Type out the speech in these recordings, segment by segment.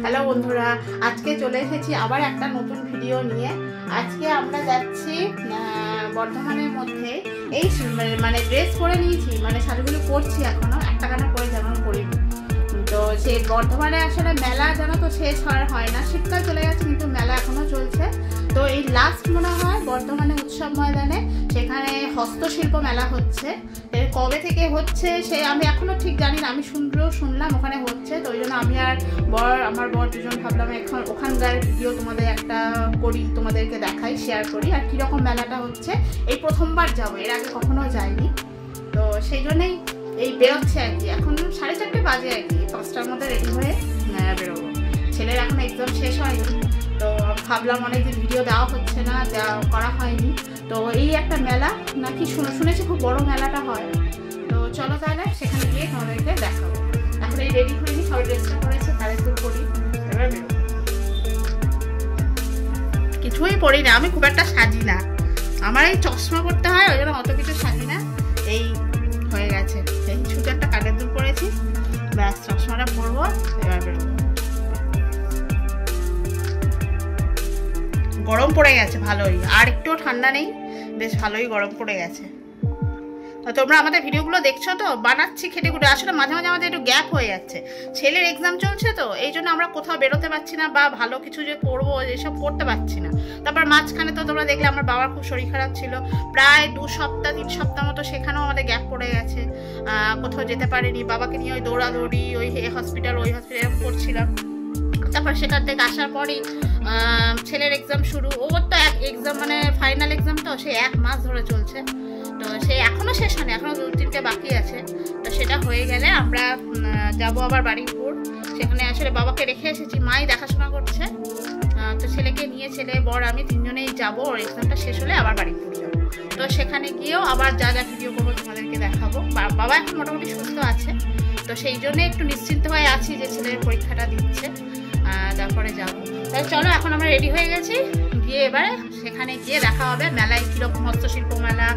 Hello বন্ধুরা, আজকে চলে এসেছি আবার একটা নতুন ভিডিও নিয়ে। আজকে আমরা যাচ্ছি বর্ধমানের মধ্যে। এই মানে ড্রেস পরে নিয়েছি, মানে শাড়িগুলো পরছি, এখনো একটা কানা পরে যেমন পরিনি। তো সেই বর্ধমানে আসলে মেলা জানো তো শেষ হয় না, শীতকাল চলে গেছে কিন্তু মেলা এখনো চলছে। তো এই লাস্ট মনে হয় বর্ধমানে উৎসব ময়দানে সেখানে হস্তশিল্প মেলা হচ্ছে। কবে থেকে হচ্ছে সে আমি এখনো ঠিক জানি না, আমি শুনলাম ওখানে হচ্ছে। তো ওই জন্য আমি আর আমার বর দুজন ভাবলাম এখন ওখানকার ভিডিও তোমাদের একটা করি, তোমাদেরকে দেখাই, শেয়ার করি আর কীরকম মেলাটা হচ্ছে। এই প্রথমবার যাবো, এর আগে কখনো যাইনি। তো সেই জন্যই এই বেরোচ্ছে আর কি। এখন 4:30 বাজে আর কি, 5টার মধ্যে রেডি হয়ে বেরোবো। ছেলের এখন এক্সাম শেষ হয়নি, তো ভাবলাম অনেকদিন ভিডিও দেওয়া হচ্ছে না, করা হয়নি। তো এই একটা মেলা নাকি শুনেছি খুব বড় মেলাটা হয়। তো চলো তাহলে সেখানে গিয়ে তোমাদেরকে দেখাবো। এখন এই রেডি হয়নি, সবাই ড্রেসটা করেছে, তারে দূর করি, এবার বেরোবো। কিছুই পড়ি না, আমি খুব একটা সাজি না, আমার এই চশমা পড়তে হয়, ওই জন্য অত কিছু সাজি না। এই হয়ে গেছে, এই ছোট একটা কানের দুল পরেছি, ব্যাস চশমাটা পরবো, এবার বেরোবো। গরম পড়ে গেছে ভালোই, আর একটুও ঠান্ডা নেই, বেশ ভালোই গরম পড়ে গেছে। তোমরা আমাদের ভিডিওগুলো দেখছো তো, বানাচ্ছি খেটে খুঁটে, আসলে মাঝে মাঝে আমাদের একটু গ্যাপ হয়ে যাচ্ছে। ছেলের এক্সাম চলছে তো এই জন্য আমরা কোথাও বেরোতে পারছি না, বা ভালো কিছু যে করবো এসব করতে পারছি না। তারপর মাঝখানে তো তোমরা দেখলে আমার বাবার খুব শরীর খারাপ ছিল, প্রায় 2 সপ্তাহ 3 সপ্তাহ মতো, সেখানেও আমাদের গ্যাপ পড়ে গেছে, কোথাও যেতে পারিনি। বাবাকে নিয়ে ওই দৌড়াদৌড়ি, ওই হসপিটাল এরকম করছিলাম। তারপর সেখান থেকে আসার পরেই ছেলের এক্সাম শুরু, ওর তো এক্সাম মানে ফাইনাল এক্সাম, তো সে 1 মাস ধরে চলছে। তো সে এখনো শেষ হয়নি, এখনো 2-3টে বাকি আছে। তো সেটা হয়ে গেলে আমরা যাব আবার বারুইপুর। সেখানে আসলে বাবাকে রেখে এসেছি, মাই দেখাশোনা করছে। তো ছেলেকে নিয়ে, ছেলে বর আমি 3জনেই যাবো। ওর এক্সামটা শেষ হলে আবার বারুইপুর যাবো। তো সেখানে গিয়েও আবার যা যা ভিডিও করবো তোমাদেরকে দেখাবো। বাবা এখন মোটামুটি সুস্থ আছে, তো সেই জন্য একটু নিশ্চিন্ত হয়ে আছি যে ছেলের পরীক্ষাটা দিচ্ছে, তারপরে যাবো। তাহলে চলো, এখন আমরা রেডি হয়ে গেছি, গিয়ে এবারে সেখানে গিয়ে দেখা হবে মেলায় কীরকম হস্তশিল্প মেলা,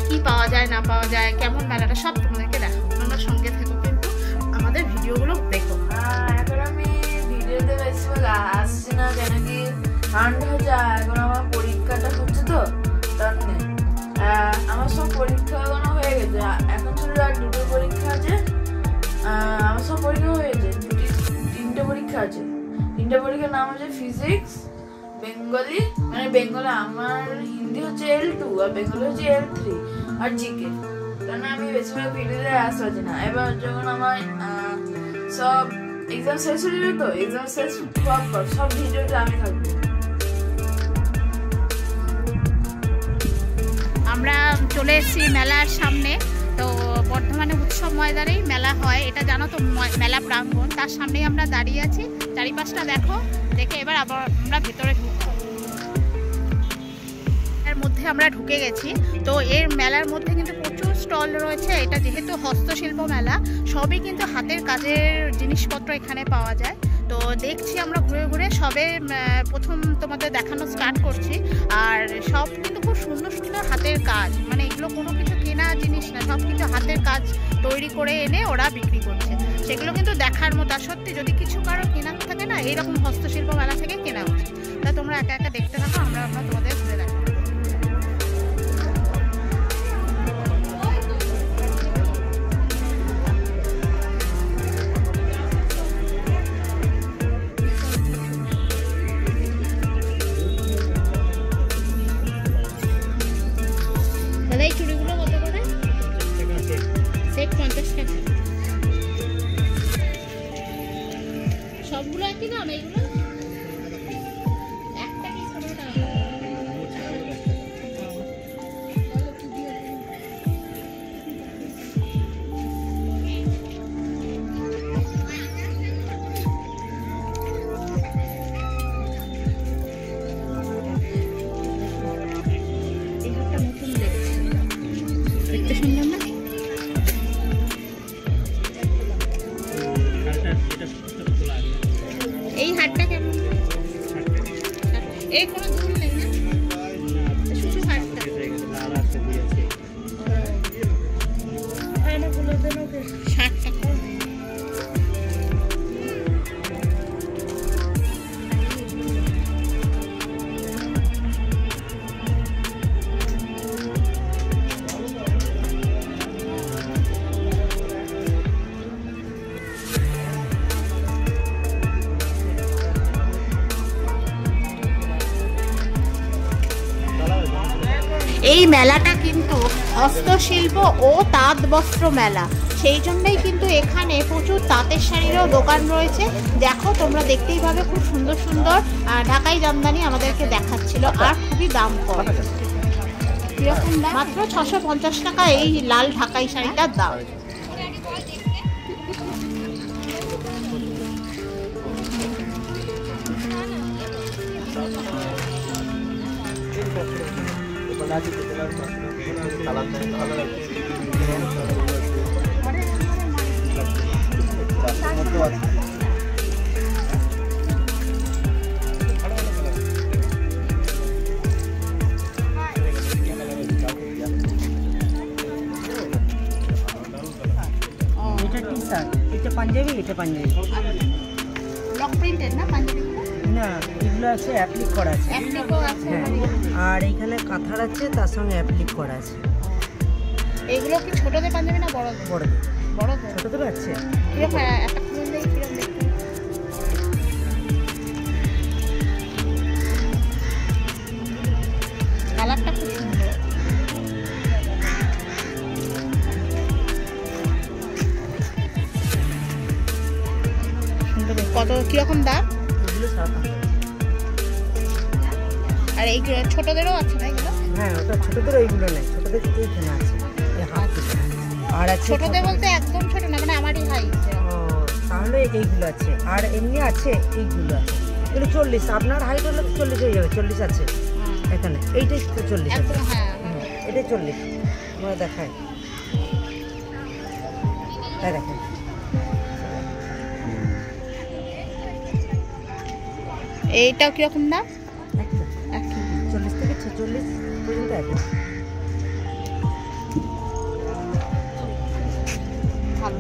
কি পাওয়া যায় না পাওয়া যায়, কেমন মেলাটা সব তোমাদেরকে দেখাবো। তোমরা সঙ্গে থেকো, কিন্তু আমাদের ভিডিওগুলো দেখো। এখন আমি ভিডিওতে বেশি আসছি না, কেন কি ঠান্ডা যায়, এখন আমার পরীক্ষাটা হচ্ছে তো, তার আমার সব পরীক্ষা এখনো হয়ে গেছে। এখন শুধু আর 2টো পরীক্ষা আছে, আমার সব পরীক্ষা হয়ে গেছে। 3টে পরীক্ষা আছে। 3টে পরীক্ষার নাম হচ্ছে ফিজিক্স, বেঙ্গলি, মানে বেঙ্গলি আমার হিন্দি হচ্ছে L2 আর বেঙ্গলি হচ্ছে L3, আর জিকে। কারণ আমি বেশিরভাগ ভিডিওতে আসতে পারছি না। এবার যখন আমার সব এক্সাম শেষ হয়ে যাবে, তো এক্সাম শেষ হওয়ার পর সব ভিডিওতে আমি থাকবো। আমরা চলে এসেছি মেলার সামনে। তো বর্ধমানে উৎসব ময়দানেই মেলা হয়, এটা জানো তো, মেলা প্রাঙ্গণ, তার সামনেই আমরা দাঁড়িয়ে আছি। চারিপাশটা দেখো, দেখে এবার আবার আমরা ভেতরে ঢুকবো। এর মধ্যে আমরা ঢুকে গেছি। তো এর মেলার মধ্যে কিন্তু প্রচুর স্টল রয়েছে। এটা যেহেতু হস্তশিল্প মেলা, সবই কিন্তু হাতের কাজের জিনিসপত্র এখানে পাওয়া যায়। তো দেখছি আমরা ঘুরে ঘুরে, সবে প্রথম তোমাদের দেখানো স্টার্ট করছি। আর সব কিন্তু খুব সুন্দর সুন্দর হাতের কাজ, মানে এগুলো কোনো কিছু কেনা জিনিস না, সব কিছু হাতের কাজ তৈরি করে এনে ওরা বিক্রি করছে। সেগুলো কিন্তু দেখার মতো। আর সত্যি যদি কিছু কারো কেনার থাকে না, এইরকম হস্তশিল্প মেলা থেকে কেনা উচিত। তা তোমরা একা একা দেখতে থাকো, আমরা তোমাদের ঘুরে দেখাবো। এই চুড়িগুলো কত করে? সেট 50 টাকা। সবগুলো একই দাম? এইগুলো একটা কি 15 টাকা? এই মেলাটা কিন্তু হস্তশিল্প ও তাঁত বস্ত্র মেলা, সেই জন্যই কিন্তু এখানে প্রচুর তাঁতের শাড়িরও দোকান রয়েছে। দেখো তোমরা দেখতেই পাবে, খুব সুন্দর সুন্দর ঢাকাই জামদানি আমাদেরকে দেখাচ্ছিল, আর খুবই দাম কম। কিরকম দাম? মাত্র 650 টাকা এই লাল ঢাকাই শাড়িটার দাম। এটা পাঞ্জাবি, এটা পাঞ্জাবি ব্লক প্রিন্টেড না পাঞ্জাবিগুলো? না, এগুলো আছে অ্যাপ্লিক করা আছে। হ্যাঁ, আর এখানে কাঁথার আছে, তার সঙ্গে অ্যাপ্লিক করা আছে। এগুলো কি ছোটদের পাঞ্জাবি না বড়দের? বড়দের। বড়দের? ছোটদেরও আছে। কিরকম একটা খুলে দেই, কিরকম দেখতে? কালারটা খুব সুন্দর। সুন্দর। কত কিরকম দাম? এগুলো 700। আর এই ছোটদেরও আছে না এগুলো? হ্যাঁ, ওটা ছোটদেরও, এইগুলো নেই, ছোটদের এইখানে আছে। আর আছে ছোটদের বলতে একদম ছোট না, মানে আমারই হাইট। তাহলে এইগুলো আছে, আর এমনি আছে এইগুলো আছে। এগুলো 40, আপনার হাইট হলে 40 হয়ে যাবে। 40 আছে এখানে, এইটাই 40 আছে। হ্যাঁ, এটাই 40। আমরা দেখাই, তাই দেখেন। এইটাও কিরকম দাম? 40 থেকে 46 পর্যন্ত আছে। ভালো।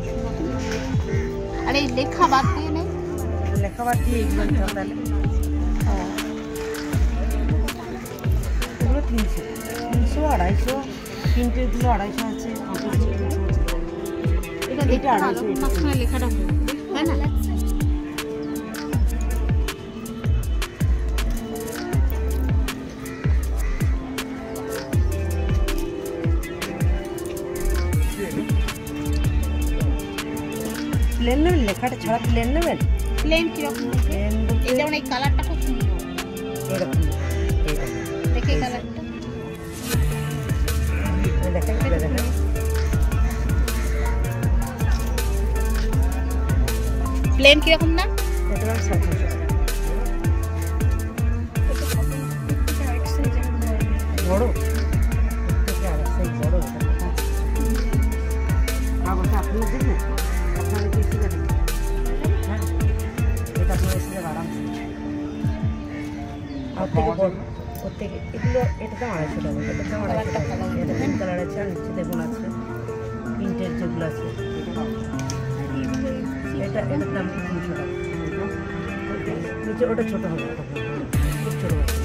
আর এই লেখা বাদ দিয়ে নেই? লেখা বাদ দিয়ে এগুলো তাহলে এগুলো 300, 250, তিনটে এগুলো 250 আছে। এটা দেখতে ভালো, মাঝখানে লেখাটা হয় না? প্লেন নেবেন? লেখাটা ছাড়া প্লেন নেবেন? প্লেন কিরকম? প্লেন এই যেমন এই কালারটা খুব সুন্দর, এরকম। দেখে কালারটা দেখেন, দেখেন। প্লেন কিরকম না? এটা 700 বড় থেকে আর সাইজ বড়। আপনি দেখবেন, আপনার এসে যাবেন। হ্যাঁ, এটা আপনার এসে যাবে আরামসে। আর থেকে বড়, ওর থেকে এগুলো, এটা দাম 250 টাকা। এটা দাম 250 টাকা। এটা পিঙ্ক কালার আছে, আর নিচে দেখুন আছে প্রিন্টের যেগুলো আছে। এটার দাম 300 টাকা। নিচে ওটা ছোটো হবে, খুব ছোটো হবে।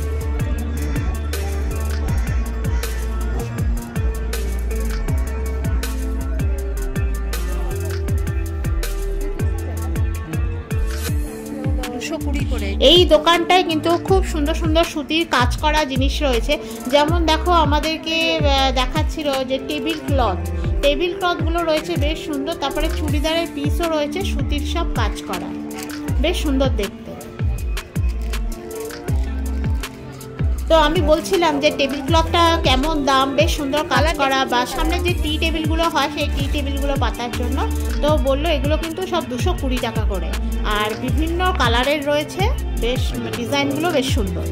এই দোকানটায় কিন্তু খুব সুন্দর সুন্দর সুতির কাজ করা জিনিস রয়েছে। যেমন দেখো, আমাদেরকে দেখাচ্ছিল যে টেবিল ক্লথগুলো রয়েছে বেশ সুন্দর। তারপরে চুড়িদারের পিসও রয়েছে, সুতির সব কাজ করা, বেশ সুন্দর দেখতে। তো আমি বলছিলাম যে টেবিল ক্লথটা কেমন দাম, বেশ সুন্দর কাজ করা, বা সামনে যে টি টেবিলগুলো হয় সেই টি টেবিলগুলো পাতার জন্য। তো বললো এগুলো কিন্তু সব 220 টাকা করে, আর বিভিন্ন কালারের রয়েছে, বেশ ডিজাইনগুলো বেশ সুন্দর।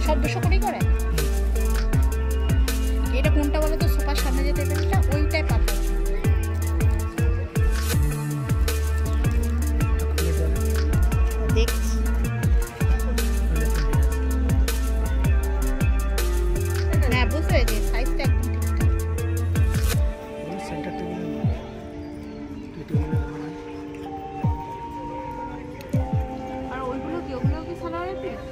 সব 220 করে। এটা কোনটা বলো তো? সোফার সামনে যে টেবিলটা, ওইটাই পাতা। দেখছি না, বুঝতে পেরেছি, সাইজটা একদম ঠিকঠাক। আর ওইগুলো কি, ওগুলো কি সালোয়ারের পিস?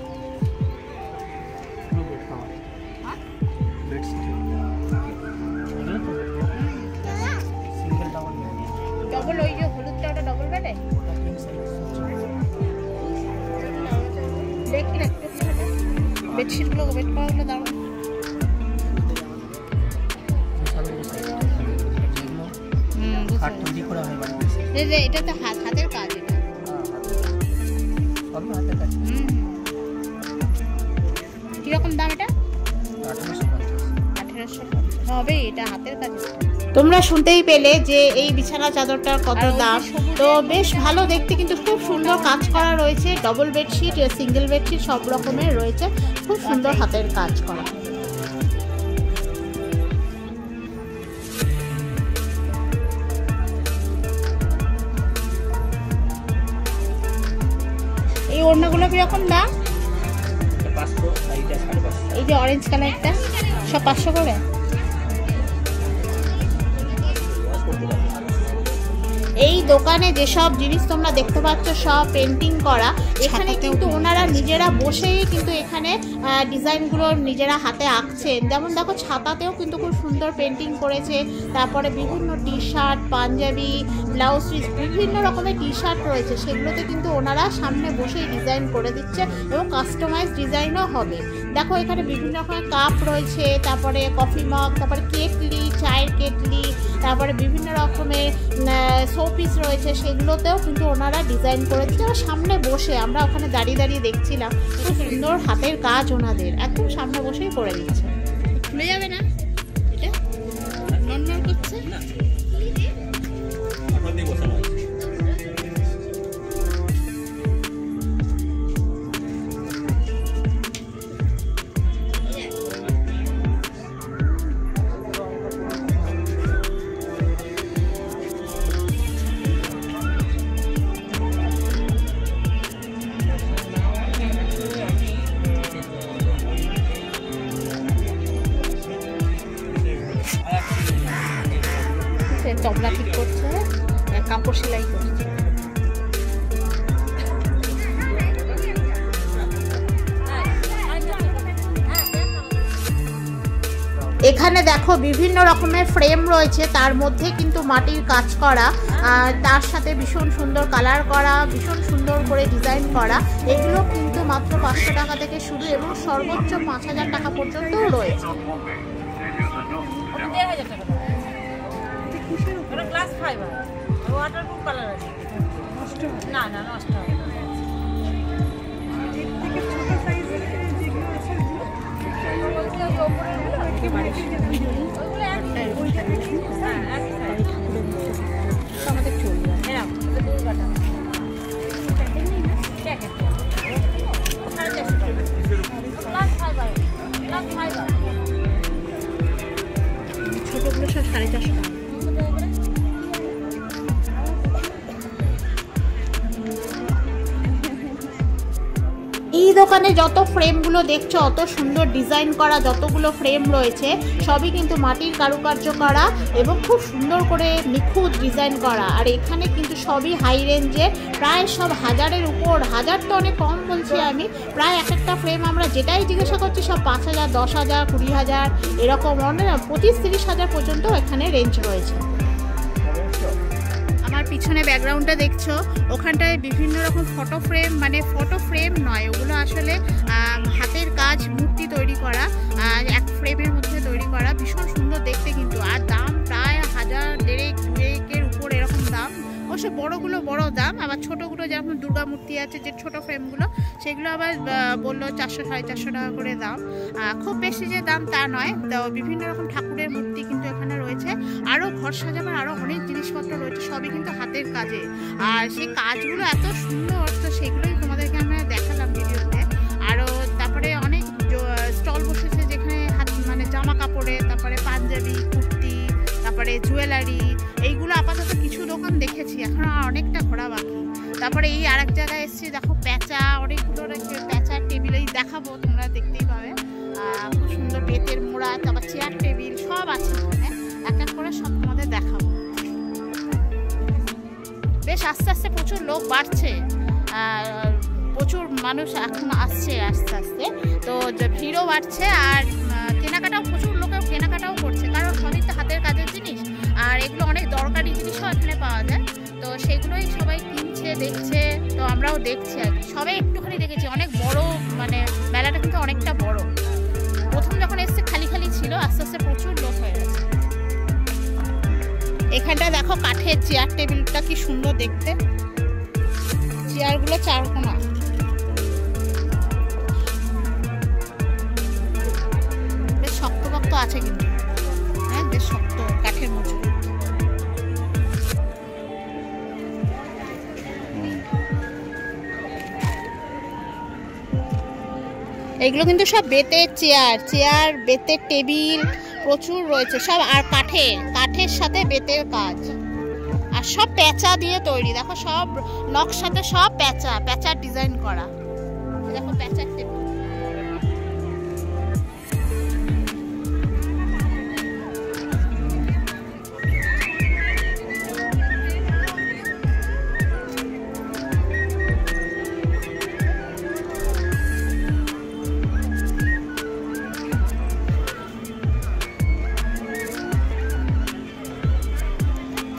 বেডশিটগুলো ওয়েট করাগুলো দাও। এটা তো হাতের কাজ, এটা কিরকম দাম? এটা 1850 হবে, এটা হাতের কাজ। তোমরা শুনতেই পেলে যে এই বিছানা চাদরটার কত দাম। তো বেশ ভালো দেখতে, কিন্তু খুব সুন্দর কাজ করা রয়েছে। ডবল বেডশিট, সিঙ্গেল বেডশিট সব রকমের রয়েছে, খুব সুন্দর হাতের কাজ করা। এই ওড়নাগুলো কিরকম দাম? এই যে অরেঞ্জ কালারটা সব 500 করে। এই দোকানে যেসব জিনিস তোমরা দেখতে পাচ্ছ সব পেন্টিং করা। এখানে কিন্তু ওনারা নিজেরা বসেই কিন্তু এখানে ডিজাইনগুলো নিজেরা হাতে আঁকছেন। যেমন দেখো ছাতাতেও কিন্তু খুব সুন্দর পেন্টিং করেছে। তারপরে বিভিন্ন T-shirt, panjabi, blouse piece, বিভিন্ন রকমের টি শার্ট রয়েছে, সেগুলোতে কিন্তু ওনারা সামনে বসেই ডিজাইন করে দিচ্ছে এবং কাস্টমাইজ ডিজাইনও হবে। দেখো এখানে বিভিন্ন রকমের কাপ রয়েছে, তারপরে কফি মগ, তারপরে কেটলি, চায়ের কেটলি, তারপরে বিভিন্ন রকমের শোপিস রয়েছে, সেগুলোতেও কিন্তু ওনারা ডিজাইন করে দিচ্ছে। সামনে বসে আমরা ওখানে দাঁড়িয়ে দাঁড়িয়ে দেখছিলাম, খুব সুন্দর হাতের কাজ ওনাদের, একদম সামনে বসেই করে দিচ্ছে। খুলে যাবে না? এটা নর্মাল করছে না, তবলা ঠিক করছে, কাপড় সেলাই করছে। এখানে দেখো বিভিন্ন রকমের ফ্রেম রয়েছে, তার মধ্যে কিন্তু মাটির কাজ করা, তার সাথে ভীষণ সুন্দর কালার করা, ভীষণ সুন্দর করে ডিজাইন করা। এগুলো কিন্তু মাত্র 500 টাকা থেকে শুরু এবং সর্বোচ্চ 5000 টাকা পর্যন্তও রয়েছে। গ্লাস ফাইবার ওয়াটারপ্রুফ কালার আছে, না না নষ্ট হবে না। আমাদের চলবে ছোটগুলো সব 450 টাকা। এই দোকানে যত ফ্রেমগুলো দেখছো, অত সুন্দর ডিজাইন করা যতগুলো ফ্রেম রয়েছে, সবই কিন্তু মাটির কারুকার্য করা এবং খুব সুন্দর করে নিখুঁত ডিজাইন করা। আর এখানে কিন্তু সবই হাই রেঞ্জে, প্রায় সব 1000-এর উপর। 1000 তো অনেক কম বলছি আমি, প্রায় এক একটা ফ্রেম আমরা যেটাই জিজ্ঞাসা করছি সব 5000, 10000, 20000 এরকম অনেক 25-30 হাজার পর্যন্ত এখানে রেঞ্জ রয়েছে। আমার পিছনে ব্যাকগ্রাউন্ডটা দেখছো, ওখানটায় বিভিন্ন রকম ফটো ফ্রেম, মানে ফটো ফ্রেম নয়, ওগুলো আসলে হাতের কাজ মূর্তি তৈরি করা, এক ফ্রেমের মধ্যে তৈরি করা, ভীষণ সুন্দর দেখতে কিন্তু। আর দাম প্রায় 1000, 1,500-2,000-এর উপর এরকম দাম। অবশ্য বড়গুলো বড় দাম, আবার ছোটোগুলো যেমন দুর্গা মূর্তি আছে যে ছোটো ফ্রেমগুলো, সেগুলো আবার বললো 400-450 টাকা করে দাম। খুব বেশি যে দাম তা নয়। তো বিভিন্ন রকম ঠাকুরের মূর্তি কিন্তু এখানে রয়েছে, আরও ঘর সাজাবার আরও অনেক জিনিসপত্র রয়েছে, সবই কিন্তু হাতের কাজে। আর সেই কাজগুলো এত সুন্দর, তো সেগুলোই তোমাদেরকে আমরা দেখালাম ভিডিওতে। আরও তারপরে অনেক স্টল বসেছে যেখানে মানে জামা কাপড়ের, তারপরে পাঞ্জাবি, কুর্তি, তারপরে জুয়েলারি, এইগুলো আপাতত কিছু দোকান দেখেছি, এখন অনেকটা ঘোরা বাকি। তারপরে এই আরেক জায়গায় এসেছি, দেখো প্যাঁচা, অনেকগুলো প্যাঁচার টেবিলেই দেখাবো, তোমরা দেখতেই পাবে। খুব সুন্দর বেতের মোড়া, তারপর চেয়ার টেবিল সব আছে এখানে, এক এক করে সব তোমাদের দেখাবো। বেশ আস্তে আস্তে প্রচুর লোক বাড়ছে, প্রচুর মানুষ এখন আসছে আস্তে আস্তে, তো ভিড়ও বাড়ছে। আর কেনাকাটাও প্রচুর লোকেও কেনাকাটাও করছে, কারণ সবই তো হাতের কাজের জিনিস, আর এগুলো অনেক দরকারি জিনিসও এখানে পাওয়া যায়। তো সেগুলোই সবাই কিনছে, দেখছে, তো আমরাও দেখছি আর কি। সবাই একটুখানি দেখেছি, অনেক বড়, মানে মেলাটা কিন্তু অনেকটা বড়। আস্তে আস্তে প্রচুর লোক হয়ে গেছে। এখানটা দেখো কাঠের চেয়ার টেবিলটা কি সুন্দর দেখতে, চেয়ারগুলো চারকোনা। বেশ শক্ত আছে কিন্তু, হ্যাঁ বেশ শক্ত কাঠের মজবুত। এগুলো কিন্তু সব বেতের চেয়ার বেতের টেবিল প্রচুর রয়েছে সব, আর কাঠের সাথে বেতের কাজ, আর সব প্যাঁচা দিয়ে তৈরি। দেখো সব নকশাতে সব প্যাঁচার ডিজাইন করা। দেখো প্যাঁচার টেবিল।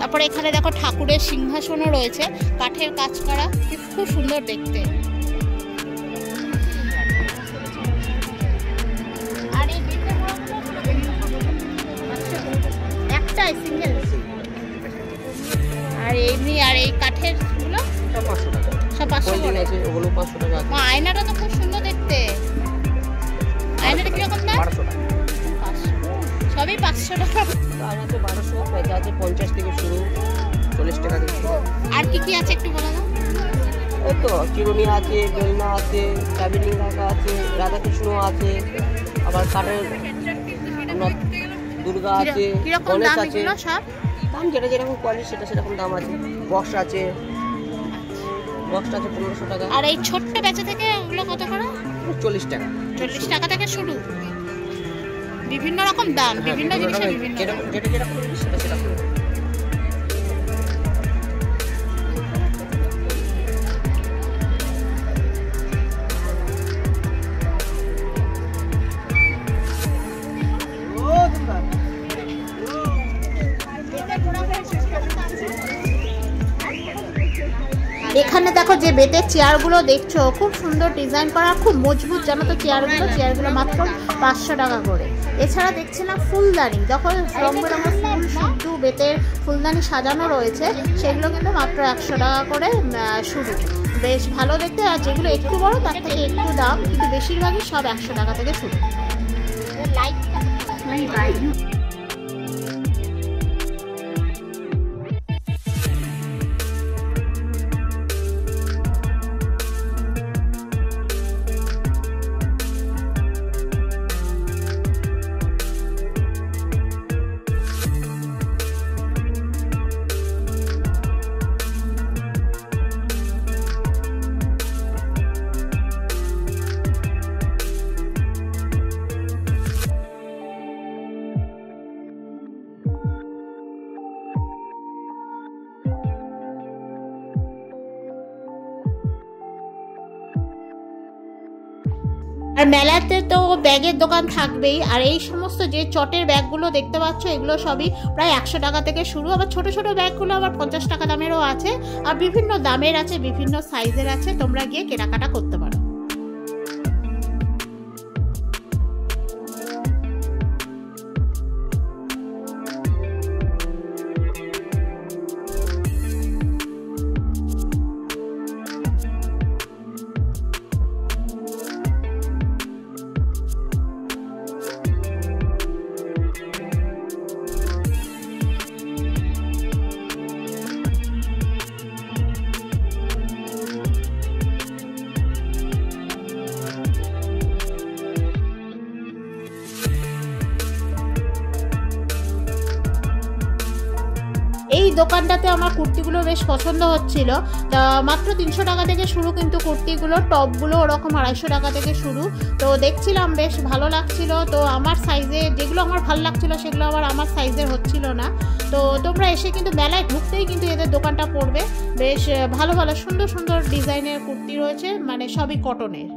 তারপরে এখানে দেখো ঠাকুরের সিংহাসনও রয়েছে, কাঠের কাজ করা, খুব সুন্দর দেখতে। আর এই একটাই সিঙ্গেল, আর এমনি আর এই কাঠের গুলো সব 500 করে। আয়নাটা তো খুব সুন্দর দেখতে। আয়নাটা কিরকম দাম? সবই 500 টাকা। আয়নাতে 1200, প্যাঁচা আছে 50 থেকে শুরু, 40 টাকা থেকে শুরু। আর কি আছে একটু বলে দাও। এই তো চিরুনি আছে, বেলনা আছে, ট্রাভেলিং রাখা আছে, রাধাকৃষ্ণ আছে, আবার কাঠের আপনার দুর্গা আছে, গণেশ আছে। দাম যেটা যেরকম কোয়ালিটি সেটা সেরকম দাম আছে। বক্স আছে 1500 টাকা। আর এই ছোট্ট বেচা থেকে ওগুলো কত করে? 40 টাকা। 40 টাকা থেকে শুরু, বিভিন্ন রকম দাম, বিভিন্ন জিনিসের বিভিন্ন যেটা সেটা সেরকম। এখানে দেখো যে বেতের চেয়ারগুলো দেখছো খুব সুন্দর ডিজাইন করা, খুব মজবুত জানো তো চেয়ারগুলো মাত্র 500 টাকা করে। এছাড়া দেখছিলাম ফুলদানি, যখন রং বেরঙের ফুল শুদ্ধ বেতের ফুলদানি সাজানো রয়েছে, সেগুলো কিন্তু মাত্র 100 টাকা করে শুরু। বেশ ভালো দেখতে, আর যেগুলো একটু বড় তার থেকে একটু দাম, কিন্তু বেশিরভাগই সব 100 টাকা থেকে শুরু। আর মেলাতে তো ব্যাগের দোকান থাকবেই, আর এই সমস্ত যে চটের ব্যাগগুলো দেখতে পাচ্ছ এগুলো সবই প্রায় 100 টাকা থেকে শুরু। আবার ছোট ছোট ব্যাগগুলো আবার 50 টাকা দামেরও আছে, আর বিভিন্ন দামের আছে, বিভিন্ন সাইজের আছে, তোমরা গিয়ে কেনাকাটা করতে পারো। এই দোকানটাতে আমার কুর্তিগুলো বেশ পছন্দ হচ্ছিল, মাত্র 300 টাকা থেকে শুরু, কিন্তু কুর্তিগুলো টপগুলো ওরকম 250 টাকা থেকে শুরু। তো দেখছিলাম বেশ ভালো লাগছিল, তো আমার সাইজে যেগুলো আমার ভালো লাগছিল সেগুলো আবার আমার সাইজের হচ্ছিল না। তো তোমরা এসে কিন্তু মেলায় ঢুকতেই কিন্তু এদের দোকানটা পড়বে, বেশ ভালো ভালো সুন্দর সুন্দর ডিজাইনের কুর্তি রয়েছে, মানে সবই কটনের।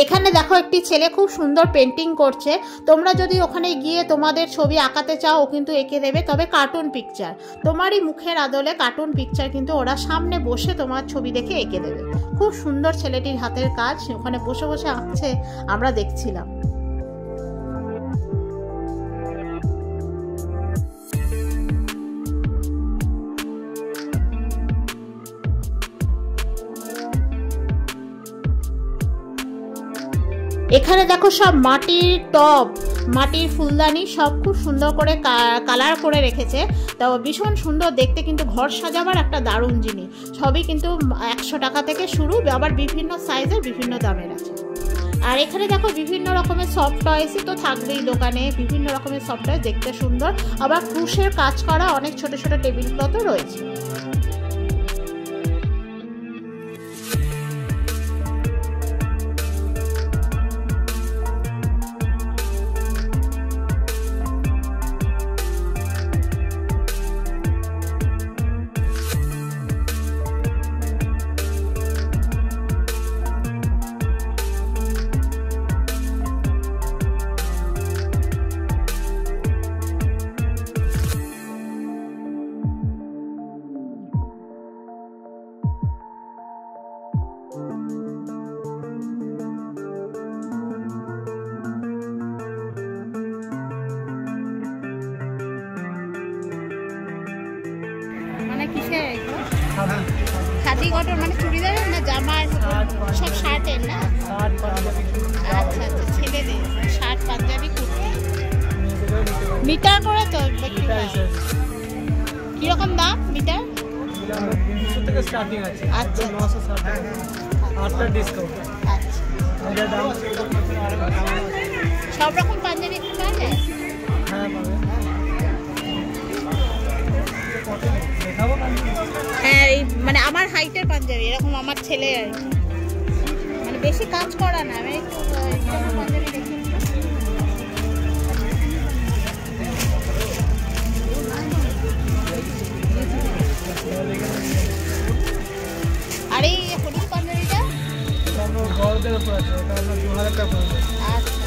এখানে দেখো একটি ছেলে খুব সুন্দর পেন্টিং করছে। তোমরা যদি ওখানে গিয়ে তোমাদের ছবি আঁকাতে চাও ও কিন্তু এঁকে দেবে, তবে কার্টুন পিকচার, তোমারই মুখের আদলে কার্টুন পিকচার কিন্তু ওরা সামনে বসে তোমার ছবি দেখে এঁকে দেবে। খুব সুন্দর ছেলেটির হাতের কাজ, ওখানে বসে বসে আঁকছে, আমরা দেখছিলাম। এখানে দেখো সব মাটির টব, মাটির ফুলদানি সব খুব সুন্দর করে কালার করে রেখেছে। তো ভীষণ সুন্দর দেখতে, কিন্তু ঘর সাজাবার একটা দারুণ জিনিস। সবই কিন্তু 100 টাকা থেকে শুরু, আবার বিভিন্ন সাইজের বিভিন্ন দামের আছে। আর এখানে দেখো বিভিন্ন রকমের সফট টয়েসই তো থাকবেই দোকানে, বিভিন্ন রকমের সফট টয়েস দেখতে সুন্দর। আবার ক্রুশের কাজ করা অনেক ছোট ছোট টেবিল ক্লথও রয়েছে। খাদি কটন মানে চুড়িদারের না জামার, সব শার্টের না? আচ্ছা আচ্ছা, ছেলেদের শার্ট পাঞ্জাবি কুর্তি। মিটার করে তো কিরকম দাম মিটার? 200 থেকে স্টার্টিং আছে। আচ্ছা 960 আফটার ডিসকাউন্ট। আচ্ছা, সব রকম পাঞ্জাবি পাওয়া যায়? হ্যাঁ পাবে। দেখাবো হ্যাঁ, এই মানে আমার হাইটের পাঞ্জাবি, এরকম আমার ছেলে আর কি, মানে বেশি কাজ করা না, আমি একটু পাঞ্জাবি দেখি। আর এই হলুদ পাঞ্জাবিটা বড়দের উপর আছে, ওটা আপনার 2000 টাকা পড়বে। আচ্ছা,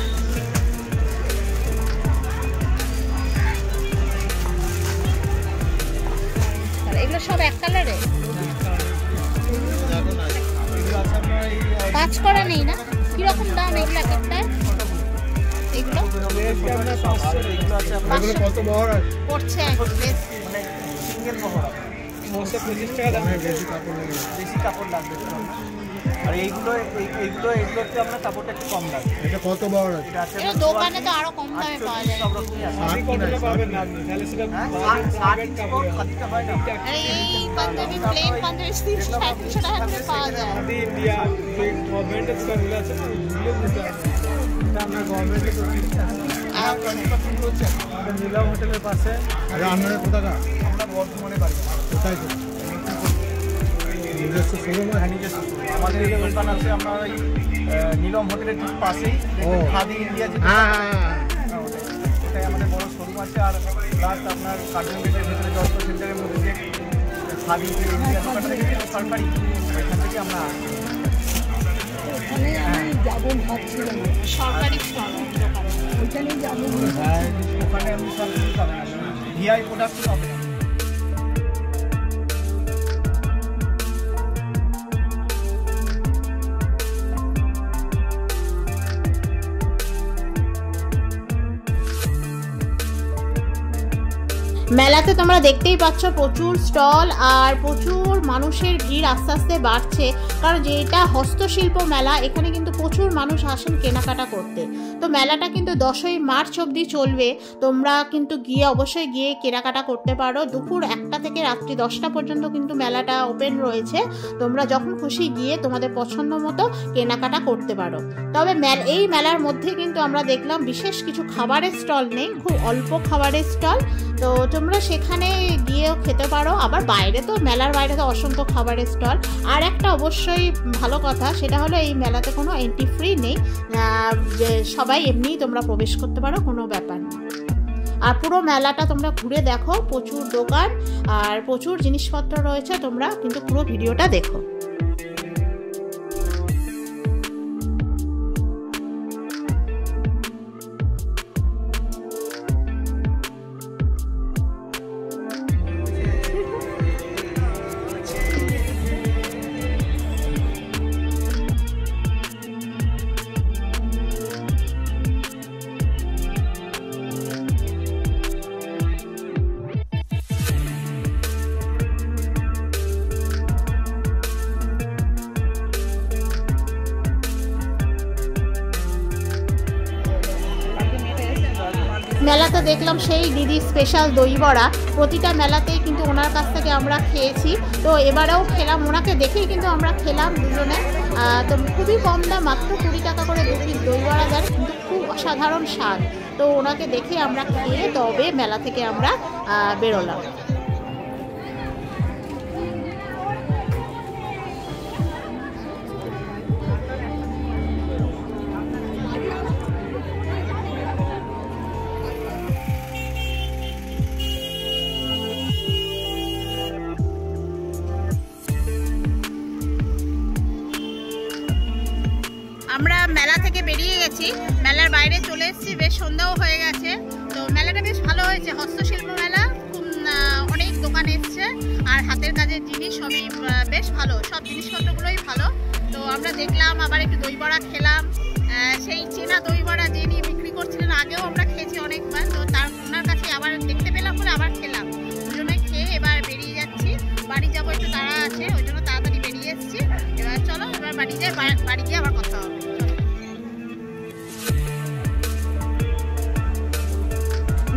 এগুলো সব এক কালারে, কাজ করা নেই না? কিরকম দাম এগুলো এক একটা? এগুলো কত বড় পড়ছে বেশ, সিঙ্গেল বহর 925 টাকা দাম। বেশি কাপড় লাগবে আর এইগুলোতে আপনার কাপড়টা একটু কম লাগবে। এটা কত বড় আছে? এটা দোকানে তো আরো কম দামে পাওয়া যায়। সব রকমই আছে। আপনি কতটা পাবেন না, তাহলে সেটা 60 কাপড় খাদিটা হয় না। এই পাঞ্জাবি প্লেন পাঞ্জাবি 300 টাকা করে পাওয়া যায়। খাদি ইন্ডিয়া এই গভর্নমেন্টের দোকানগুলো আছে না, ওইগুলো নিতে হবে। এটা আমরা গভর্নমেন্টের দোকান আমাদের নীলম হোটেলের পাশে। আর আপনারা কোথাকা? আমরা বর্ধমানে বাড়ি। কোথায় তো নিজস্ব শোরুম? হ্যাঁ, নিজস্ব আমাদের এই দোকান আছে। আমরা এই নীলম হোটেলের ঠিক পাশেই খাদি ইন্ডিয়া যে ওটাই আমাদের বড় শোরুম আছে। আর প্লাস আপনার কার্টুন গেটের ভিতরে যত সেন্টারের মধ্যে যে খাদি ইন্ডিয়া দোকানটা থেকে সরকারি, ওইখান থেকে আমরা ওখানে আমি যাবো ভাবছিলাম, সরকারি স্টল ওইখানেই যাবো। হ্যাঁ, ওখানে আপনি সব কিছু পাবেন, ভিআই প্রোডাক্ট পাবেন। মেলাতে তোমরা দেখতেই পাচ্ছ প্রচুর স্টল আর প্রচুর মানুষের ভিড় আস্তে আস্তে বাড়ছে, কারণ যেটা হস্তশিল্প মেলা, এখানে কিন্তু প্রচুর মানুষ আসেন কেনাকাটা করতে। তো মেলাটা কিন্তু 10ই মার্চ অবধি চলবে, তোমরা কিন্তু অবশ্যই গিয়ে কেনাকাটা করতে পারো। দুপুর 1টা থেকে রাত্রি 10টা পর্যন্ত কিন্তু মেলাটা ওপেন রয়েছে, তোমরা যখন খুশি গিয়ে তোমাদের পছন্দ মতো কেনাকাটা করতে পারো। তবে এই মেলার মধ্যে কিন্তু আমরা দেখলাম বিশেষ কিছু খাবারের স্টল নেই, খুব অল্প খাবারের স্টল, তো তোমরা সেখানে গিয়েও খেতে পারো। আবার বাইরে তো মেলার বাইরে তো অসংখ্য খাবারের স্টল। আর একটা অবশ্যই ভালো কথা, সেটা হলো এই মেলাতে কোনো এন্ট্রি ফ্রি নেই, যে সবাই এমনিই তোমরা প্রবেশ করতে পারো, কোনো ব্যাপার নেই। আর পুরো মেলাটা তোমরা ঘুরে দেখো, প্রচুর দোকান আর প্রচুর জিনিসপত্র রয়েছে, তোমরা কিন্তু পুরো ভিডিওটা দেখো। মেলাতে দেখলাম সেই দিদি স্পেশাল দই বড়া, প্রতিটা মেলাতেই কিন্তু ওনার কাছ থেকে আমরা খেয়েছি। তো এবারেও খেলাম, ওনাকে দেখেই কিন্তু আমরা খেলাম দুজনে। তো খুবই কম দাম, মাত্র 20 টাকা করে 2 পিস দই বড়া দেন, কিন্তু খুব অসাধারণ স্বাদ। তো ওনাকে দেখে আমরা খেয়ে তবে মেলা থেকে আমরা বেরোলাম। আমরা মেলা থেকে বেরিয়ে গেছি, মেলার বাইরে চলে এসেছি, বেশ সন্ধ্যাও হয়ে গেছে। তো মেলাটা বেশ ভালো হয়েছে, হস্তশিল্প মেলা, খুব অনেক দোকান এসছে আর হাতের কাজের জিনিস সবই বেশ ভালো, সব জিনিসপত্রগুলোই ভালো। তো আমরা দেখলাম, আবার একটু দই বড়া খেলাম, সেই চেনা দই বড়া যিনি বিক্রি করছিলেন আগেও আমরা খেয়েছি অনেকবার। তো ওনার কাছে আবার দেখতে পেলাম বলে আবার খেলাম, দুজনে খেয়ে এবার বেরিয়ে যাচ্ছি। বাড়ি যাবো, একটু তাড়া আছে, ওই জন্য তাড়াতাড়ি বেরিয়ে এসেছি। এবার চলো এবার বাড়ি যাই, বাড়ি গিয়ে আবার কথা হবে।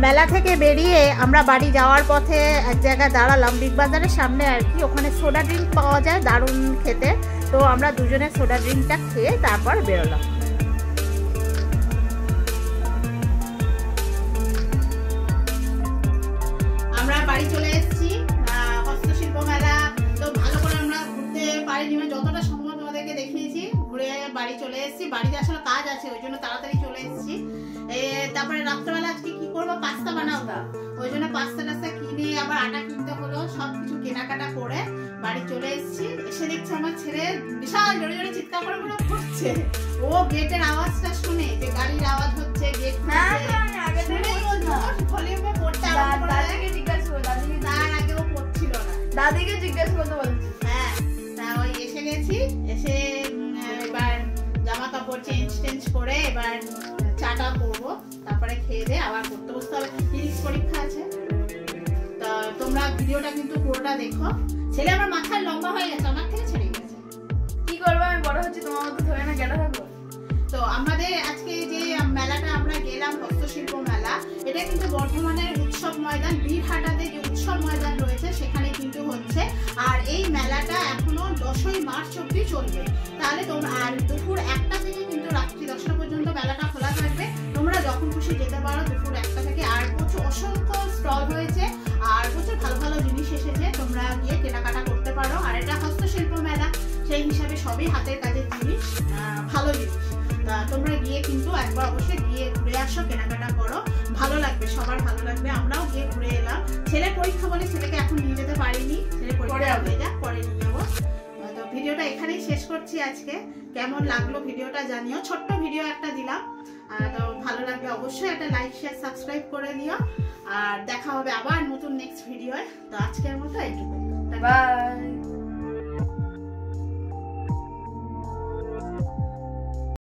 মেলা থেকে বেরিয়ে আমরা বাড়ি যাওয়ার পথে এক জায়গায় দাঁড়ালাম, বিগ বাজারের সামনে আর কি। ওখানে সোডা ড্রিঙ্ক পাওয়া যায়, দারুণ খেতে। তো আমরা দুজনে সোডা ড্রিঙ্কটা খেয়ে তারপর বেরোলাম। আমরা বাড়ি চলে এসেছি, হস্তশিল্প মেলা তো ভালো করে আমরা ঘুরতে পারিনি, যতটা সম্ভব তোমাদেরকে দেখিয়েছি। ঘুরে বাড়ি চলে এসেছি, বাড়িতে আসলে কাজ আছে, ওই জন্য তাড়াতাড়ি চলে এসেছি। তারপরে রাত্রেবেলা আজকে কি করবো, পাস্তা বানাবো, ওই জন্য পাস্তা টাস্তা কিনে আবার আটা কিনতে হলো, সবকিছু কেনাকাটা করে বাড়ি চলে এসেছি। এসে দেখছি আমার ছেলে বিশাল জোরে জোরে চিৎকার করে করে পড়ছে। ও গেটের আওয়াজটা শুনে, যে গাড়ির আওয়াজ হচ্ছে, গেট ভলিউমে পড়তে তার আগে ও পড়ছিল না, দাদিকে জিজ্ঞেস করতে বলছি। হ্যাঁ, তা ওই এসে গেছি, এসে এবার জামা কাপড় চেঞ্জ করে এবার চাটা করবো, তারপরে খেয়ে দিয়ে আবার পড়তে বসতে হবে, ফিজিক্স পরীক্ষা আছে। তা তোমরা ভিডিওটা কিন্তু পুরোটা দেখো। ছেলে আমার মাথার লম্বা হয়ে গেছে, আমার থেকে ছেড়ে গেছে। কি করবো, আমি বড় হচ্ছি, তোমার মতো ধরে না কেটে থাকবো। তো আমাদের আজকে যে মেলাটা আমরা গেলাম, হস্তশিল্প মেলা, এটা কিন্তু বর্ধমানের উৎসব ময়দান, বীরহাটাতে যে উৎসব ময়দান রয়েছে সেখানে কিন্তু হচ্ছে। আর এই মেলাটা এখনো 10ই মার্চ অব্দি চলবে। তাহলে তোমরা, আর দুপুর 1টা থেকে কিন্তু রাত্রি 10টা পর্যন্ত মেলাটা খোলা থাকবে, তোমরা যখন খুশি যেতে পারো দুপুর 1টা থেকে। আর প্রচুর অসংখ্য স্টল হয়েছে আর প্রচুর ভালো ভালো জিনিস এসেছে, তোমরা গিয়ে কেনাকাটা করতে পারো। আর এটা হস্তশিল্প মেলা, সেই হিসাবে সবই হাতের কাজের জিনিস, ভালো জিনিস। তোমরা গিয়ে কিন্তু একবার অবশ্যই গিয়ে ঘুরে আসো, কেনাকাটা করো, ভালো লাগবে, সবার ভালো লাগবে। আমরাও গিয়ে ঘুরে এলাম। ছেলের পরীক্ষা বলে ছেলেকে এখন নিয়ে যেতে পারিনি, ছেলের পরীক্ষা হয়ে যাক, পরে নিয়ে যাবো। তো ভিডিওটা এখানেই শেষ করছি আজকে। কেমন লাগলো ভিডিওটা জানিও, ছোট্ট ভিডিও একটা দিলাম। তো ভালো লাগলে অবশ্যই একটা লাইক শেয়ার সাবস্ক্রাইব করে দিও। আর দেখা হবে আবার নতুন নেক্সট ভিডিওয়। তো আজকের মতো এইটুকু, বাই।